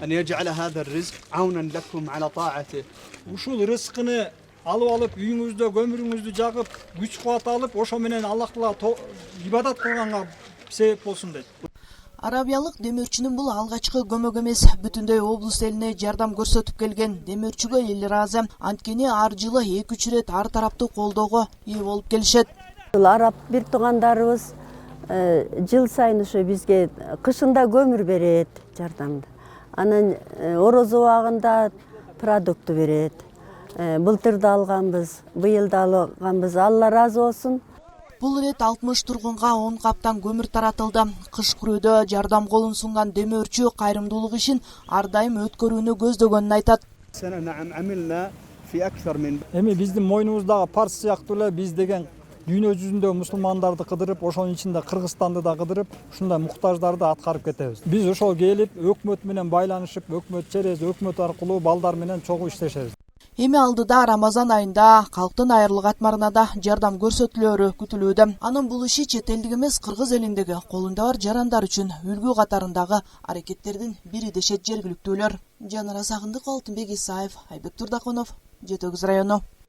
أن يجعل هذا الرزق عونا لكم على طاعته. Ушул рызкыны алып үйүңүздө көмүрүңүздү жагып, күч кубат алып, ошо менен Аллахка ибадат кылганга себеп болсун дейт. Арабиялык демөөрчүнүн бул алгачкы көмөгү эмес, бүтүндөй облус элине жардам көрсөтүп келген демөөрчүгө эл ыраазы. Анткени ар жылы 2-3 рет ар тараптуу колдоого ээ болуп келишет. Араб бир туугандарыбыз жыл сайын ошо бизге кышында көмүр берет жардамды. Анан орозо убагында продукты берет. Былтыр да алганбыз, быйыл да алганбыз. Алла ыраазы болсун. Бул ирет 60 тургунга 10 каптан көмүр таратылды. Кыш күрөөдө жардам колун сунган демөөрчү кайрымдуулук ишин ар дайым өткөрүүнү көздөгөнүн айтат. Эми биздин мойнубуздагы парз сыяктуу эле биз деген дүйнө жүзүндө мусулмандарды кыдырып, ошонун ичинде Кыргызстанды да кыдырып, ушундай муктаждарды аткарып кетебиз. Биз ошол келип, өкмөт менен байланышып, өкмөт через өкмөт аркылуу балдар менен чогуу иштешебиз. Эми алдыда Рамазан айында калктын айрылык атмарына да жардам көрсөтүлөрү күтүлүүдө. Анын бул иши чет элдик эмес, Кыргыз элиндеги колунда бар жарандар үчүн үлгү катарындагы аракеттердин бири дешет жергиликтүүлөр. Жанара Сагындыкова, Алтынбек Исаев, Айбек Турдаконов, Жети Өгүз району.